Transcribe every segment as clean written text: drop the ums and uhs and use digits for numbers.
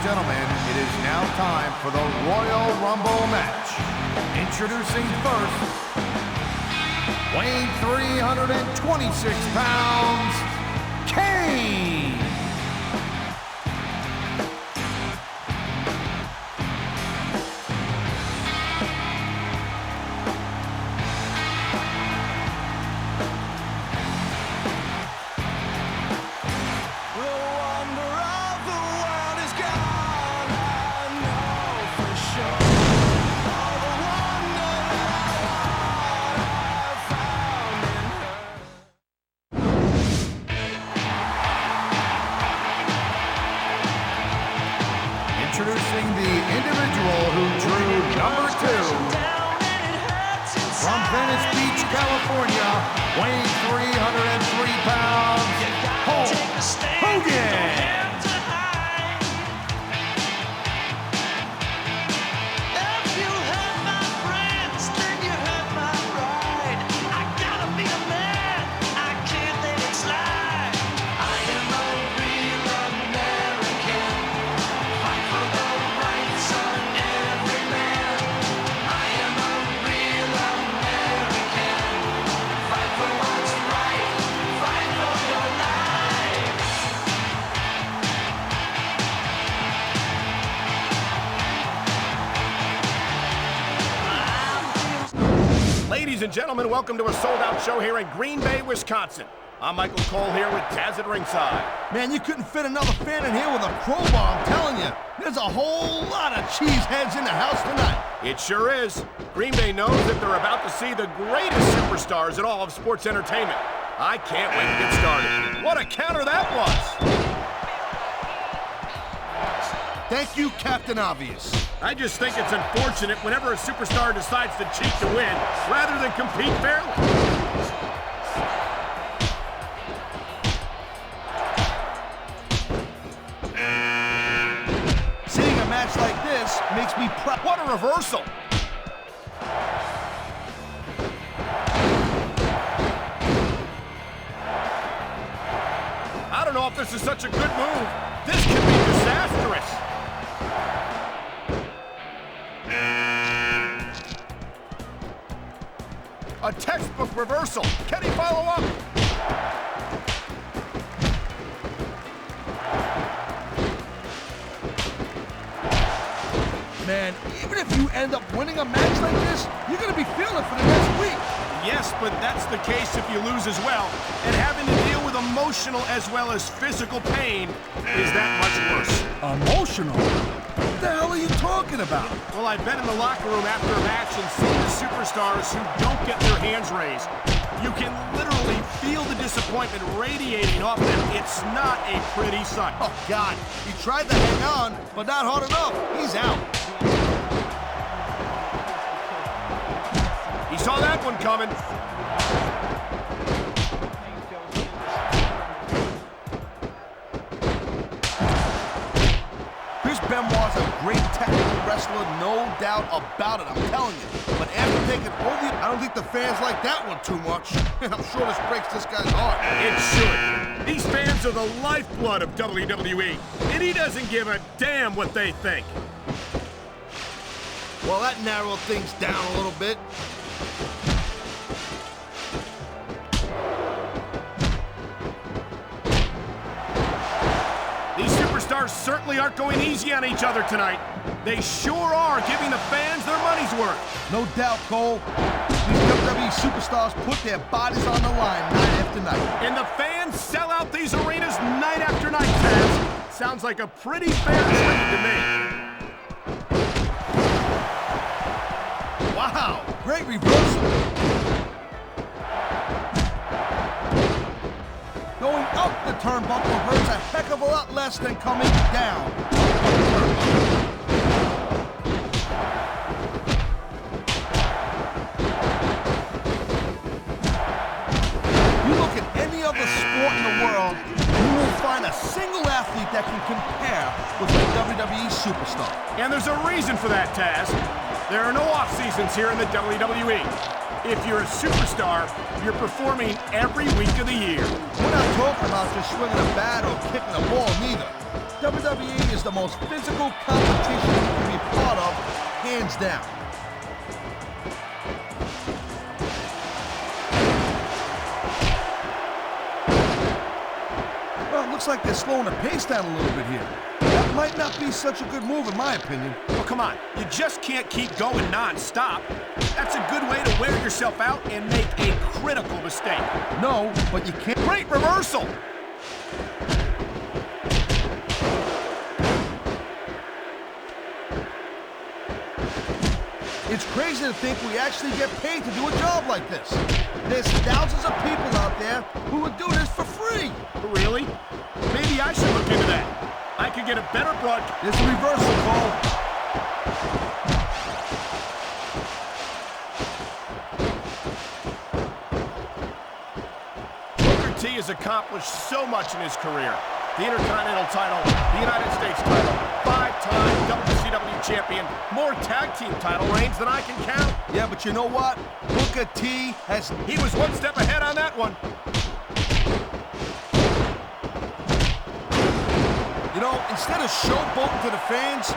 gentlemen, it is now time for the Royal Rumble match. Introducing first, weighing 326 pounds, Kane. Introducing the individual who drew number 2 from Venice Beach, California, weighing 303 pounds, Hulk Hogan. Ladies and gentlemen, welcome to a sold-out show here in Green Bay, Wisconsin. I'm Michael Cole here with Taz at ringside. Man, you couldn't fit another fan in here with a crowbar, I'm telling you. There's a whole lot of cheeseheads in the house tonight. It sure is. Green Bay knows that they're about to see the greatest superstars in all of sports entertainment. I can't wait to get started. What a counter that was! Thank you, Captain Obvious. I just think it's unfortunate whenever a superstar decides to cheat to win, rather than compete fairly. Seeing a match like this makes me proud. What a reversal! I don't know if this is such a good move. This could be disastrous. A textbook reversal. Can he follow up? Man, even if you end up winning a match like this, you're going to be feeling it for the next week. Yes, but that's the case if you lose as well. And having to deal with emotional as well as physical pain is that much worse. Emotional? What the hell are you talking about? Well, I've been in the locker room after a match and seen the superstars who don't get their hands raised. You can literally feel the disappointment radiating off them. It's not a pretty sight. Oh, God. He tried to hang on, but not hard enough. He's out. He saw that one coming. Benoit's a great technical wrestler, no doubt about it, I'm telling you. But after taking over, I don't think the fans like that one too much. And I'm sure this breaks this guy's heart. It should. These fans are the lifeblood of WWE, and he doesn't give a damn what they think. Well, that narrowed things down a little bit. Stars certainly aren't going easy on each other tonight. They sure are giving the fans their money's worth. No doubt, Cole. These WWE superstars put their bodies on the line night after night. And the fans sell out these arenas night after night, Taz. Sounds like a pretty fair trade to me. Wow, great reversal. Going up the turnbuckle hurts a heck of a lot less than coming down. You look at any other sport in the world, you will find a single athlete that can compare with a WWE superstar. And there's a reason for that, Taz. There are no off-seasons here in the WWE. If you're a superstar, you're performing every week of the year. We're not talking about just swinging a bat or kicking a ball, neither. WWE is the most physical competition you can be part of, hands down. Well, it looks like they're slowing the pace down a little bit here. That might not be such a good move, in my opinion. Well, come on. You just can't keep going non-stop. That's a good way to wear yourself out and make a critical mistake. No, but you can't. Great reversal. It's crazy to think we actually get paid to do a job like this. There's thousands of people out there who would do this for free. Really? Maybe I should look into that. I could get a better broadcast. There's a reversal, Cole. Booker T has accomplished so much in his career. The Intercontinental title, the United States title, 5-time WCW champion, more tag team title reigns than I can count. Yeah, but you know what? Booker T has... He was one step ahead on that one. You know, instead of showboating to the fans,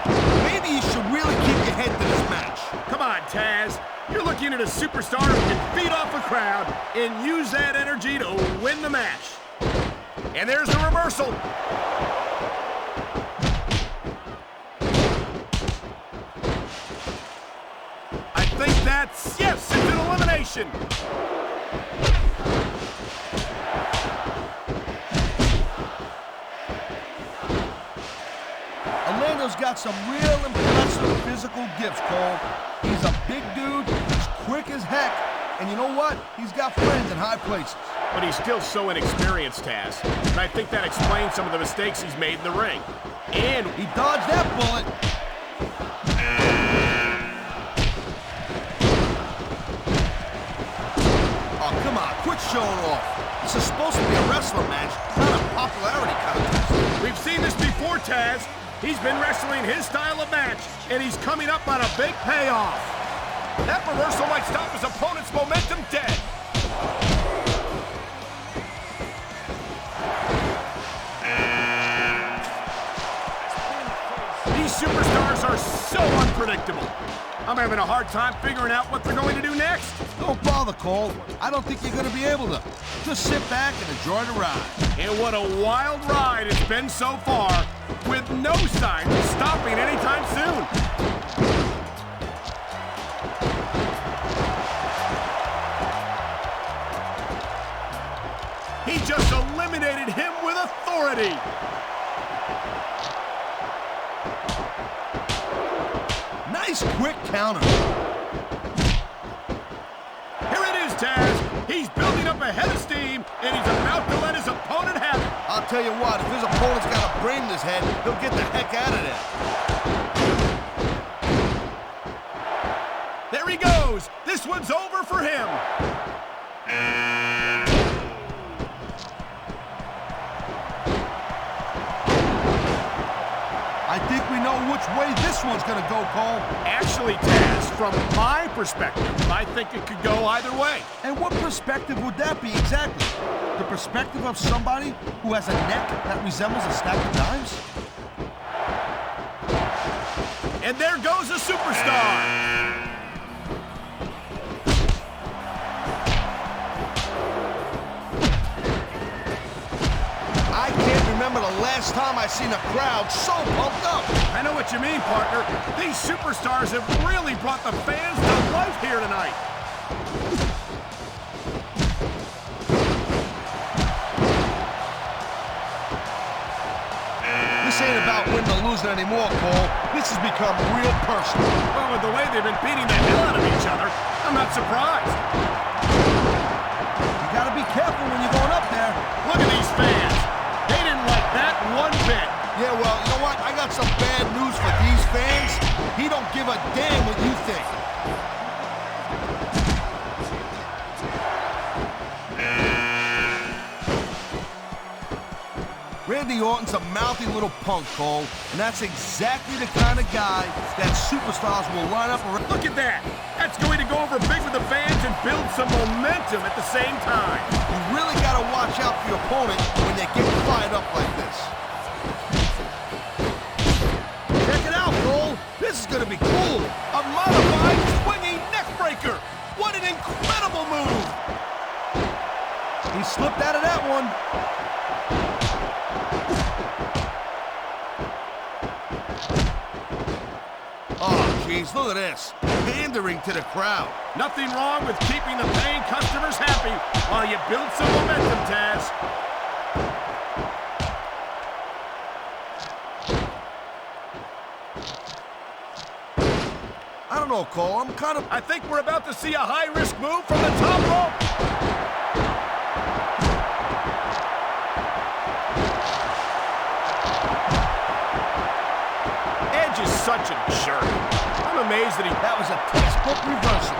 maybe you should really keep your head to this match. Come on, Taz. You're looking at a superstar who can feed off a crowd and use that energy to win the match. And there's the reversal. I think that's, yes, it's an elimination. Orlando's got some real impressive physical gifts, Cole. He's a big dude, he's quick as heck, and you know what? He's got friends in high places. But he's still so inexperienced, Taz. And I think that explains some of the mistakes he's made in the ring. And he dodged that bullet. Oh, come on, quit showing off. This is supposed to be a wrestling match, not a popularity contest. We've seen this before, Taz. He's been wrestling his style of match, and he's coming up on a big payoff. That reversal might stop his opponent's momentum dead. These superstars are so unpredictable. I'm having a hard time figuring out what they're going to do next. Don't bother, Cole. I don't think you're going to be able to. Just sit back and enjoy the ride. And what a wild ride it's been so far, with no signs of stopping anytime soon. He just eliminated him with authority. Nice quick counter. Here it is, Taz. He's building up a head of steam, and he's about to let his opponent have it. I'll tell you what, if his opponent's got a brain in his head, he'll get the heck out of there. There he goes. This one's over for him. I think we know which way this one's going to go, Cole. Actually, Taz, from my perspective, I think it could go either way. And what perspective would that be exactly? The perspective of somebody who has a neck that resembles a stack of dimes? And there goes a superstar. I can't remember the last time I seen a crowd so pumped up. I know what you mean, partner. These superstars have really brought the fans to life here tonight. This ain't about winning or losing anymore, Cole. This has become real personal. Well, with the way they've been beating the hell out of each other, I'm not surprised. You gotta be careful when you're going up there. Look at these fans. They didn't like that one bit. Yeah, well, you know what? I got some bad news for these fans. He don't give a damn what you think. Randy Orton's a mouthy little punk, Cole, and that's exactly the kind of guy that superstars will line up around. Look at that. That's going to go over big with the fans and build some momentum at the same time. You really got to watch out for your opponent when they get fired up like this. This is gonna be cool. A modified swinging neck breaker. What an incredible move. He slipped out of that one. Oh, jeez, look at this. Pandering to the crowd. Nothing wrong with keeping the paying customers happy while you build some momentum, Taz. I don't know, Cole. I think we're about to see a high-risk move from the top rope. Edge is such a jerk. I'm amazed that That was a textbook reversal.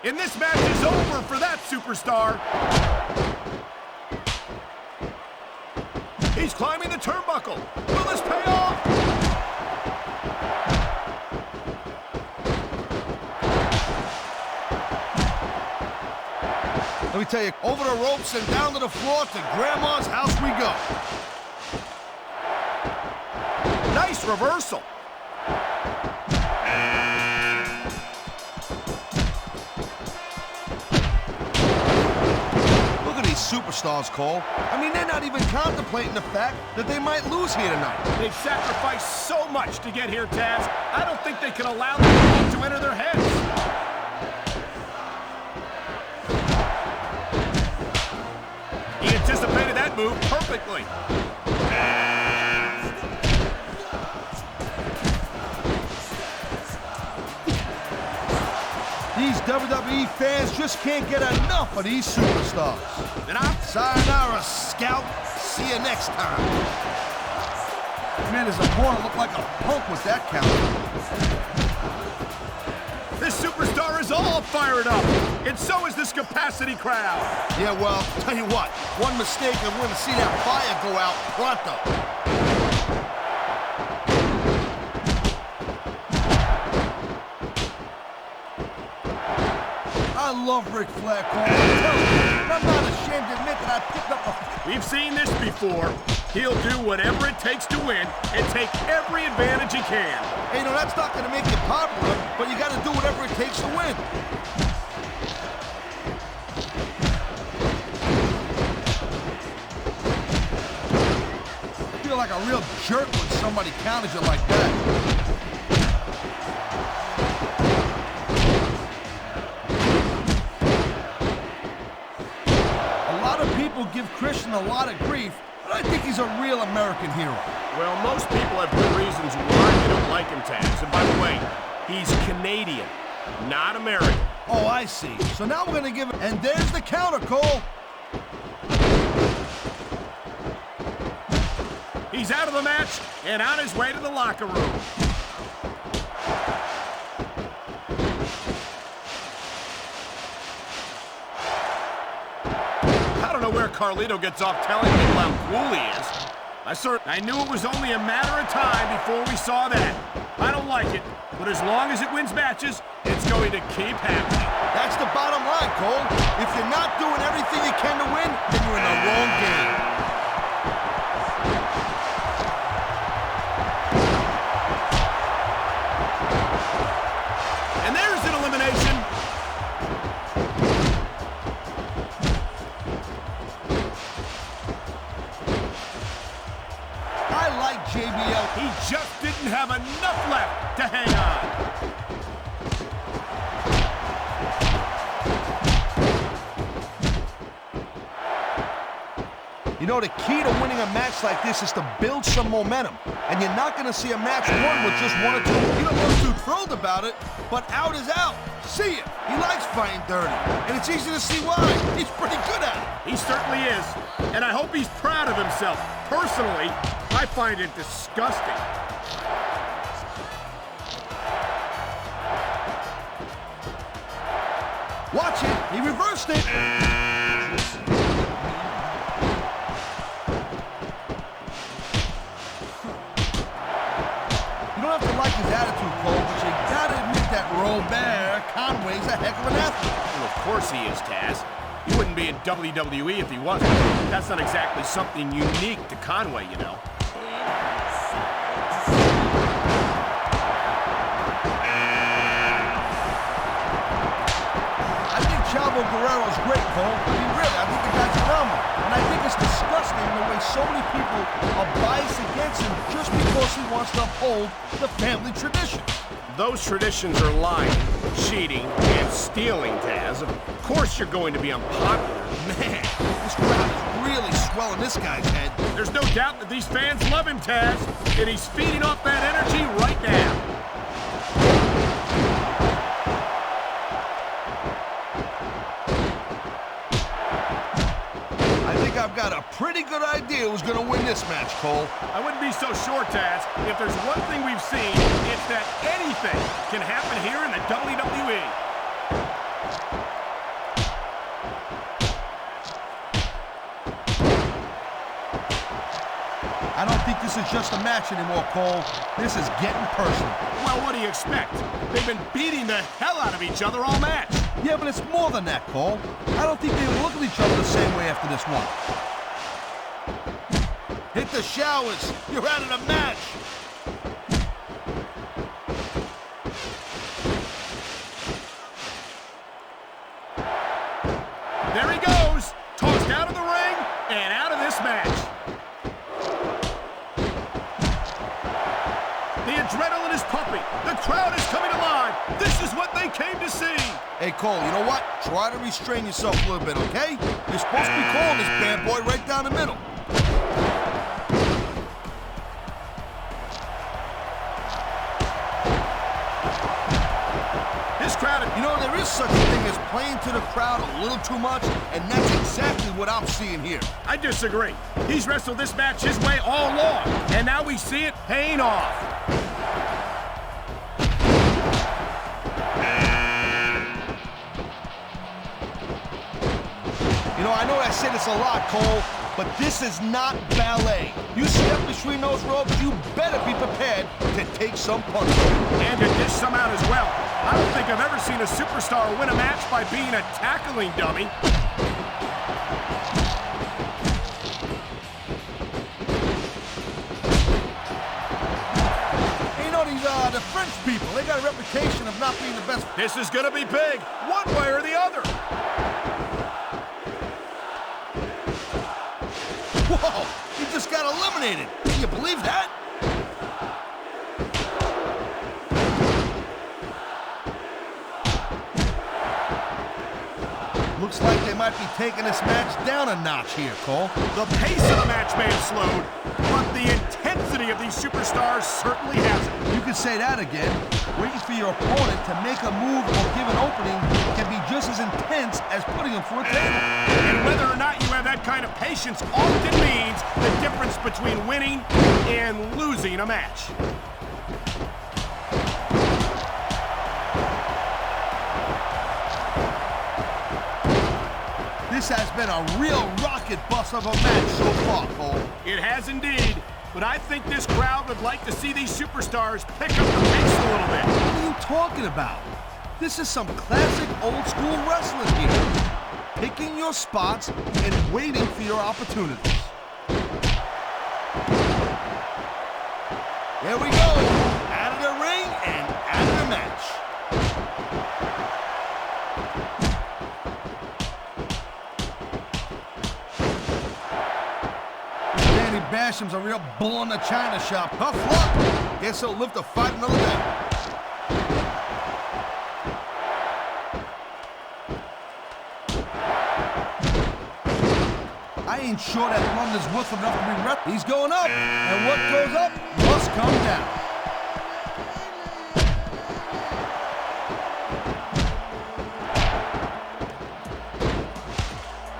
And this match is over for that superstar. He's climbing the turnbuckle. Will this pay off? Let me tell you, over the ropes and down to the floor to Grandma's house we go. Nice reversal. Look at these superstars, Cole. I mean, they're not even contemplating the fact that they might lose here tonight. They've sacrificed so much to get here, Taz. I don't think they can allow the thought to enter their heads. He anticipated that move perfectly. These WWE fans just can't get enough of these superstars. And I'm Sayonara, Scout. See you next time. Man, his opponent looked like a punk with that counter. This superstar is all fired up, and so is this capacity crowd. Yeah, well, tell you what, one mistake and we're going to see that fire go out pronto. I love Ric Flair, Cole. I'm not ashamed to admit that I picked up a... We've seen this before. He'll do whatever it takes to win and take every advantage he can. Hey, you know, that's not going to make you popular, but you got to do whatever it takes to win. I feel like a real jerk when somebody counters you like that. A lot of people give Christian a lot of grief, but I think he's a real American hero. Well, most people have good reasons why they don't like him, Taz. And by the way, he's Canadian, not American. Oh, I see. So now we're going to give it... And there's the counter, Cole. He's out of the match and on his way to the locker room. I don't know where Carlito gets off telling people how cool he is. I knew it was only a matter of time before we saw that. I don't like it, but as long as it wins matches, it's going to keep happening. That's the bottom line, Cole. If you're not doing everything you can to win, then you're in the wrong game. And there's an elimination. I like JBL. He just didn't have enough left to hang on. You know, the key to winning a match like this is to build some momentum. And you're not going to see a match won with just one or two. You don't look too thrilled about it, but out is out. See it. He likes fighting dirty. And it's easy to see why. He's pretty good at it. He certainly is. And I hope he's proud of himself. Personally, I find it disgusting. Watch it. He reversed it. You don't have to like his attitude, Cole, but you gotta admit that Robert Conway's a heck of an athlete. Well, of course he is, Taz. He wouldn't be in WWE if he wasn't. That's not exactly something unique to Conway, you know. Chavo Guerrero's great, Cole. I mean, really, I think the guy's phenomenal. And I think it's disgusting the way so many people are biased against him just because he wants to uphold the family tradition. Those traditions are lying, cheating, and stealing, Taz. Of course you're going to be unpopular. Man, this crowd is really swelling this guy's head. There's no doubt that these fans love him, Taz, and he's feeding off that energy right now. I've got a pretty good idea who's going to win this match, Cole. I wouldn't be so sure, Taz. If there's one thing we've seen, it's that anything can happen here in the WWE. I don't think this is just a match anymore, Cole. This is getting personal. Well, what do you expect? They've been beating the hell out of each other all match. Yeah, but it's more than that, Cole. I don't think they look at each other the same way after this one. Hit the showers. You're out of the match. There he goes. Tossed out of the ring and out of this match. The adrenaline is pumping. The crowd is coming alive. This is what they came to see. Hey, Cole, you know what? Try to restrain yourself a little bit, okay? You're supposed to be calling this bad boy right down the middle. This crowd... You know, there is such a thing as playing to the crowd a little too much, and that's exactly what I'm seeing here. I disagree. He's wrestled this match his way all along, and now we see it paying off. You know, I know I say this a lot, Cole, but this is not ballet. You step between those ropes, you better be prepared to take some punishment. And to dish some out as well. I don't think I've ever seen a superstar win a match by being a tackling dummy. You know, the French people, they got a reputation of not being the best. This is gonna be big, one way or the other. Whoa, he just got eliminated. Can you believe that? Looks like they might be taking this match down a notch here, Cole. The pace of the match may have slowed, but the intensity of these superstars certainly hasn't. You can say that again. Waiting for your opponent to make a move or give an opening can be just as intense as putting him through a table. And whether or not you have that kind of patience often means the difference between winning and losing a match. This has been a real rocket bus of a match so far, Cole. It has indeed, but I think this crowd would like to see these superstars pick up the pace a little bit. What are you talking about? This is some classic old school wrestling here. Picking your spots and waiting for your opportunities. There we go. Out of the ring and out of the match. Basham's a real bull in the china shop. Tough luck. Guess he'll live to fight another day. I ain't sure that London's worth enough to be rep. He's going up, and what goes up must come down.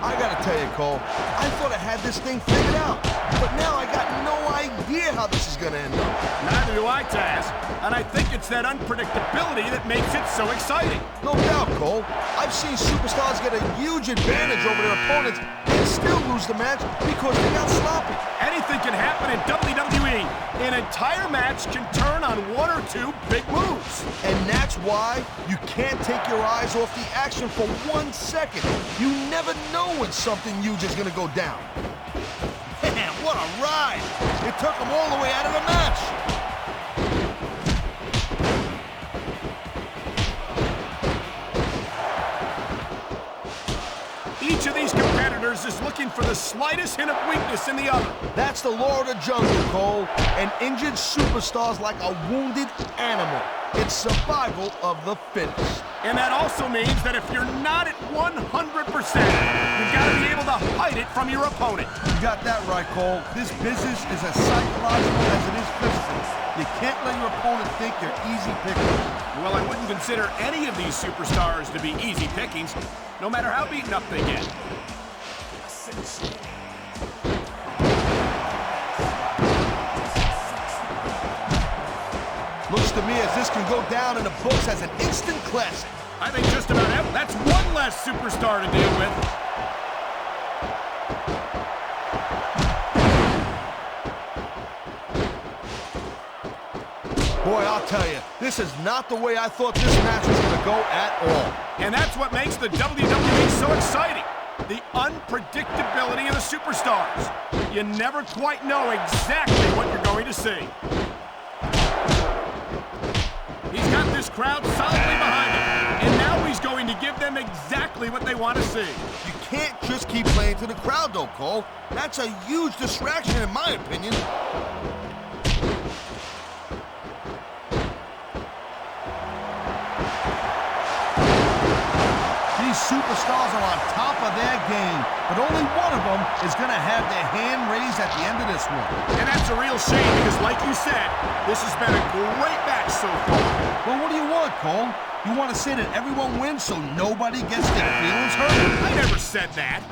I gotta tell you, Cole, I thought I had this thing figured out, but now I got no idea how this is going to end up. Neither do I, Taz. And I think it's that unpredictability that makes it so exciting. No doubt, Cole. I've seen superstars get a huge advantage over their opponents and still lose the match because they got sloppy. Anything can happen in WWE. An entire match can turn on one or two big moves. And that's why you can't take your eyes off the action for 1 second. You never know when something huge is going to go down. Man, what a ride! It took them all the way out of the match. Each of these competitors is looking for the slightest hint of weakness in the other. That's the law of the jungle, Cole. An injured superstar's like a wounded animal. It's survival of the fittest. And that also means that if you're not at 100%, you've got to be able to hide it from your opponent. You got that right, Cole. This business is as psychological as it is physical. You can't let your opponent think you're easy pickings. Well, I wouldn't consider any of these superstars to be easy pickings, no matter how beaten up they get. Looks to me as this can go down in the books as an instant classic. I think just about that's one less superstar to deal with. Boy, I'll tell you, this is not the way I thought this match was going to go at all. And that's what makes the WWE so exciting. The unpredictability of the superstars. You never quite know exactly what you're going to see. He's got this crowd solidly behind him, and now he's going to give them exactly what they want to see. You can't just keep playing to the crowd, though, Cole. That's a huge distraction, in my opinion. These superstars are on top of their game, but only one of them is going to have their hand raised at the end of this one. And that's a real shame because, like you said, this has been a great match so far. Well, what do you want, Cole? You want to say that everyone wins so nobody gets their feelings hurt? I never said that.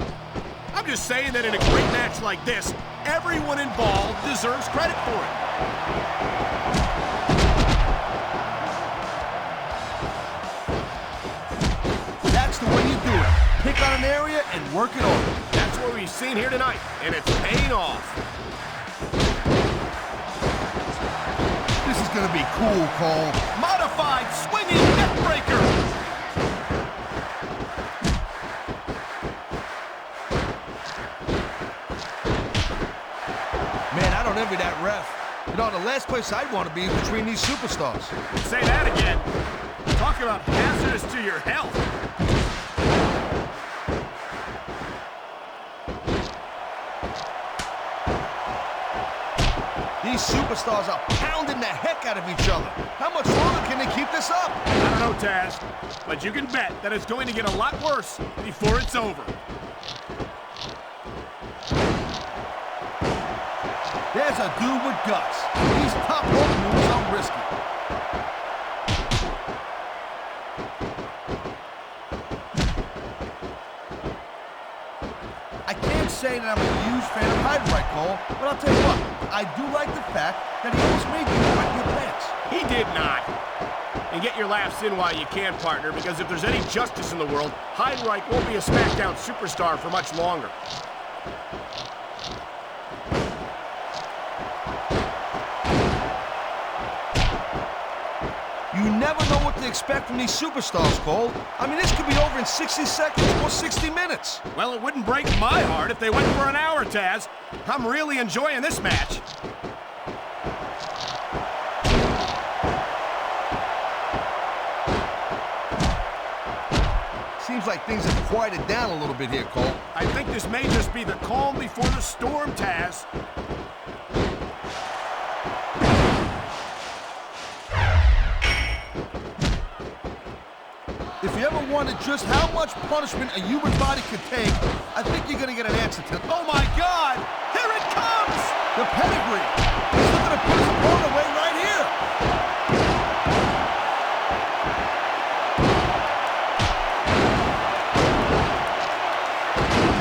I'm just saying that in a great match like this, everyone involved deserves credit for it. That's the way you do it. Pick on an area and work it over. That's what we've seen here tonight, and it's paying off. This is going to be cool, Cole. Modified swinging neckbreaker. Man, I don't envy that ref. You know, the last place I'd want to be is between these superstars. Say that again. Talk about hazardous to your health. These superstars are pounding the heck out of each other. How much longer can they keep this up? I don't know, Taz, but you can bet that it's going to get a lot worse before it's over. There's a dude with guts. These top rope moves are risky. I can't say that I'm a huge fan of Hyde, Cole, but I'll tell you what, I do like the fact that he almost made you wet your pants. He did not. And get your laughs in while you can, partner, because if there's any justice in the world, Heidenreich won't be a Smackdown superstar for much longer. You never know what to expect from these superstars, Cole. I mean, this could be over in 60 seconds or 60 minutes. Well, it wouldn't break my heart if they went for an hour, Taz. I'm really enjoying this match. Seems like things have quieted down a little bit here, Cole. I think this may just be the calm before the storm, Taz. If you ever wondered just how much punishment a human body could take, I think you're going to get an answer to it. Oh, my God! Here it comes! The pedigree. He's looking to put his opponent away right here.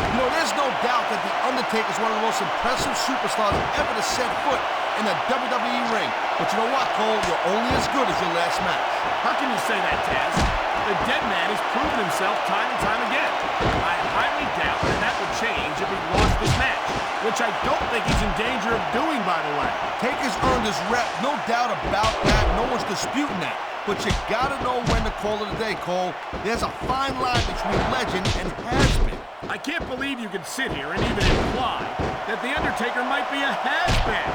You know, there's no doubt that The Undertaker's one of the most impressive superstars ever to set foot in a WWE ring. But you know what, Cole? You're only as good as your last match. How can you say that, Taz? The dead man has proven himself time and time again. I highly doubt that would change if he lost this match, which I don't think he's in danger of doing, by the way. Taker's earned his rep, no doubt about that. No one's disputing that. But you gotta know when to call it a day, Cole. There's a fine line between legend and has-been. I can't believe you could sit here and even imply that The Undertaker might be a has-been.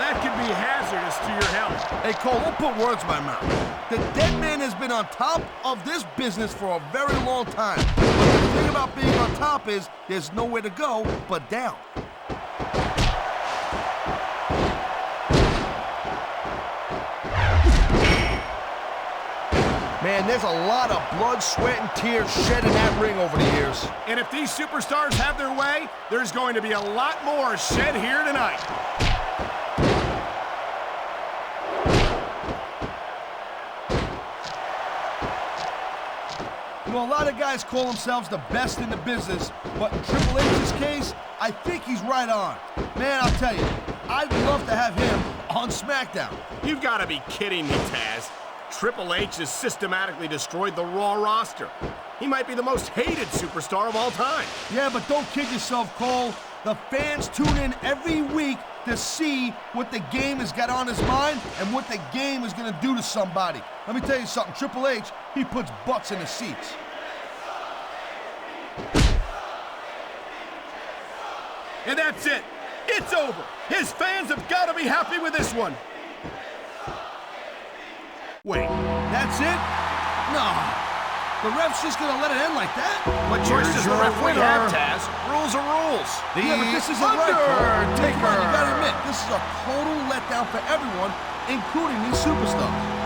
That could be hazardous to your health. Hey, Cole, don't put words in my mouth. The dead man has been on top of this business for a very long time. But the thing about being on top is there's nowhere to go but down. Man, there's a lot of blood, sweat, and tears shed in that ring over the years. And if these superstars have their way, there's going to be a lot more shed here tonight. You know, a lot of guys call themselves the best in the business, but in Triple H's case, I think he's right on. Man, I'll tell you, I'd love to have him on SmackDown. You've got to be kidding me, Taz. Triple H has systematically destroyed the Raw roster. He might be the most hated superstar of all time. Yeah, but don't kid yourself, Cole. The fans tune in every week to see what the game has got on his mind and what the game is going to do to somebody. Let me tell you something. Triple H, he puts butts in the seats. And that's it. It's over. His fans have got to be happy with this one. Wait, that's it? No. The ref's just gonna let it end like that? What choice does the referee have, Taz? Rules are rules. Yeah, but this isn't right, Cole. You gotta admit, this is a total letdown for everyone, including these superstars.